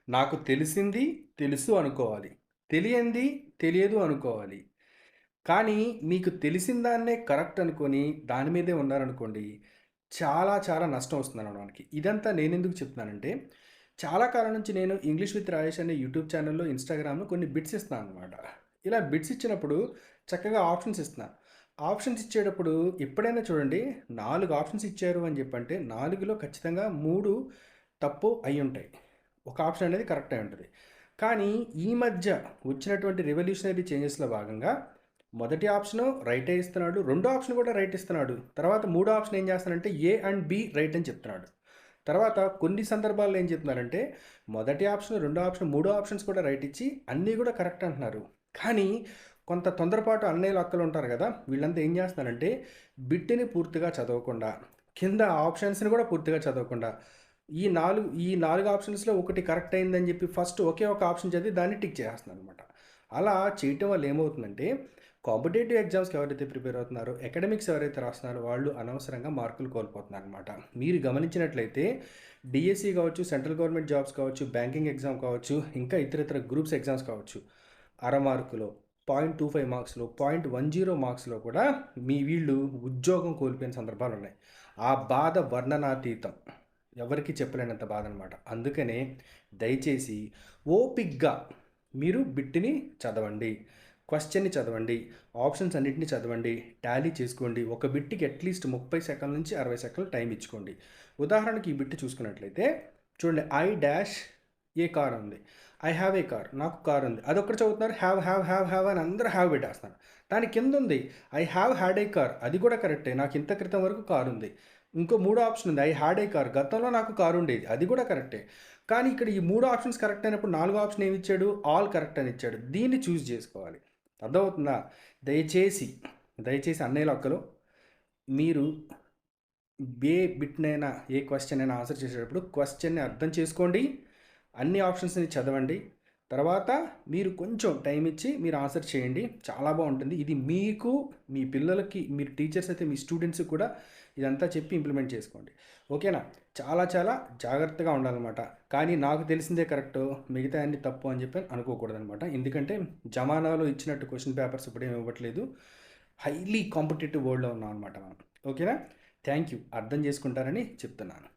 నాకు తెలిసింది తెలుసు అనుకోవాలి. తెలియంది తెలియదు అనుకోవాలి. కానీ మీకు తెలిసిన దాన్నే కరెక్ట్ అనుకోని దాని మీదే ఉన్నారనుకోండి, చాలా చాలా నష్టం వస్తుందనమాట మనకి. ఇదంతా నేనెందుకు చెప్తున్నానంటే, చాలా కాలం నుంచి నేను ఇంగ్లీష్ విత్ రాజేష్ అనే యూట్యూబ్ ఛానెల్‌లో, ఇన్‌స్టాగ్రామ్‌లో కొన్ని బిట్స్ ఇస్తున్నాననమాట. ఇలా బిట్స్ ఇచ్చినప్పుడు చక్కగా ఆప్షన్స్ ఇస్తున్నా. ఆప్షన్స్ ఇచ్చేటప్పుడు ఎప్పుడైనా చూడండి 4 ఆప్షన్స్ ఇచ్చారు అని చెప్పంటే 4లో ఖచ్చితంగా 3 తప్పు అయ్యుంటాయి. ఒక ఆప్షన్ అనేది కరెక్ట్ అయి ఉంటది. కానీ ఈ మధ్య వచ్చినటువంటి రివల్యూషనరీ చేంజెస్‌లో భాగంగా మొదటి ఆప్షను రైటే ఇస్తున్నాడు. రెండో ఆప్షన్ కూడా రైట్ ఇస్తున్నాడు. తర్వాత మూడో ఆప్షన్ ఏం చేస్తానంటే ఏ అండ్ బి రైట్ అని చెప్తున్నాడు. తర్వాత కొన్ని సందర్భాల్లో ఏం చెప్తున్నారంటే మొదటి ఆప్షన్, రెండో ఆప్షన్, మూడో ఆప్షన్స్ కూడా రైట్ ఇచ్చి అన్నీ కూడా కరెక్ట్ అంటున్నారు. కానీ కొంత తొందరపాటు అన్నయ్యలు అక్కలు ఉంటారు కదా! వీళ్ళంతా ఏం చేస్తున్నారంటే బిట్‌ని పూర్తిగా చదవకుండా, కింద ఆప్షన్స్‌ని కూడా పూర్తిగా చదవకుండా ఈ 4 ఆప్షన్స్‌లో ఒకటి కరెక్ట్ అయిందని చెప్పి ఫస్ట్ ఒకే ఒక ఆప్షన్ చదివి దాన్ని టిక్ చేసేస్తున్నారనమాట. అలా చేయటం వల్ల ఏమవుతుందంటే కాంపిటేటివ్ ఎగ్జామ్స్‌కి ఎవరైతే ప్రిపేర్ అవుతున్నారో, అకాడమిక్స్ ఎవరైతే రాస్తున్నారో వాళ్ళు అనవసరంగా మార్కులు కోల్పోతున్నారనమాట. మీరు గమనించినట్లయితే డీఎస్సీ కావచ్చు, సెంట్రల్ గవర్నమెంట్ జాబ్స్ కావచ్చు, బ్యాంకింగ్ ఎగ్జామ్ కావచ్చు, ఇంకా ఇతరితర గ్రూప్స్ ఎగ్జామ్స్ కావచ్చు. అర మార్కులో, 0.25 మార్క్స్‌లో, 0.10 మార్క్స్‌లో కూడా వీళ్ళు ఉద్యోగం కోల్పోయిన సందర్భాలున్నాయి. ఆ బాధ వర్ణనాతీతం. ఎవరికీ చెప్పలేనంత బాధనమాట. అందుకనే దయచేసి ఓపికగా మీరు బిట్‌ని చదవండి. క్వెషన్‌ని చదవండి. ఆప్షన్స్ అన్నిటిని చదవండి. టాలీ చేసుకోండి. ఒక బిట్‌కి అట్‌లీస్ట్ 30 సెకన్ల నుంచి 60 సెకన్లు టైం ఇచ్చుకోండి. ఉదాహరణకి ఈ బిట్ చూసుకున్నట్లయితే చూడండి ఐ డాష్ ఏ కార్ ఉంది. I have a car. నాకు కార్ ఉంది. అదొక్కటి చదువుతున్నారు. హ్యావ్ అని అందరూ హ్యావ్ పెట్టేస్తున్నారు. దాని కింద ఉంది I have had a car. అది కూడా కరెక్టే. నాకు ఇంత క్రితం వరకు కార్ ఉంది. ఇంకో మూడో ఆప్షన్ ఉంది ఐ హ్యాడ్ ఏ కార్. గతంలో నాకు కారు ఉండేది. అది కూడా కరెక్టే. కానీ ఇక్కడ ఈ 3 ఆప్షన్స్ కరెక్ట్ అయినప్పుడు నాలుగో ఆప్షన్ ఏమి ఇచ్చాడు? ఆల్ కరెక్ట్ అని ఇచ్చాడు. దీన్ని చూజ్ చేసుకోవాలి. అర్థమవుతుందా? దయచేసి, దయచేసి అన్నయ్యలు, అక్కలు మీరు ఏ బిట్‌నైనా, ఏ క్వెషన్ అయినా ఆన్సర్ చేసేటప్పుడు క్వెషన్‌ని అర్థం చేసుకోండి. అన్ని ఆప్షన్స్‌ని చదవండి. తర్వాత మీరు కొంచెం టైం ఇచ్చి మీరు ఆన్సర్ చేయండి. చాలా బాగుంటుంది. ఇది మీకు, మీ పిల్లలకి, మీరు టీచర్స్ అయితే మీ స్టూడెంట్స్‌కి కూడా ఇదంతా చెప్పి ఇంప్లిమెంట్ చేసుకోండి. ఓకేనా? చాలా చాలా జాగ్రత్తగా ఉండాలన్నమాట. కానీ నాకు తెలిసిందే కరెక్టు, మిగతా అన్ని తప్పు అని చెప్పి అనుకోకూడదనమాట. ఎందుకంటే జమానాలో ఇచ్చినట్టు క్వెషన్ పేపర్స్ ఇప్పుడేమి ఇవ్వట్లేదు. హైలీ కాంపిటీటివ్ వరల్డ్‌లో ఉన్నాం అనమాట మనం. ఓకేనా? Thank you. అర్థం చేసుకుంటారని చెప్తున్నాను.